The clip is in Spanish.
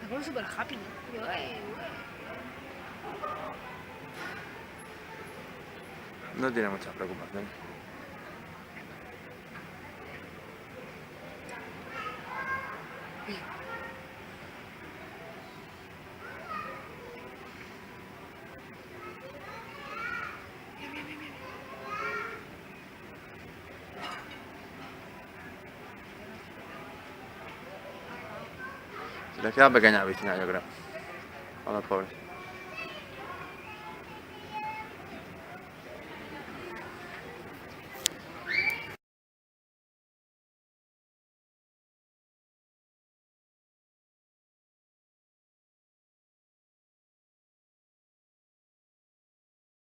pone súper happy. Yo, No tiene muchas preocupaciones. Se les queda pequeña la piscina, yo creo. A los pobres.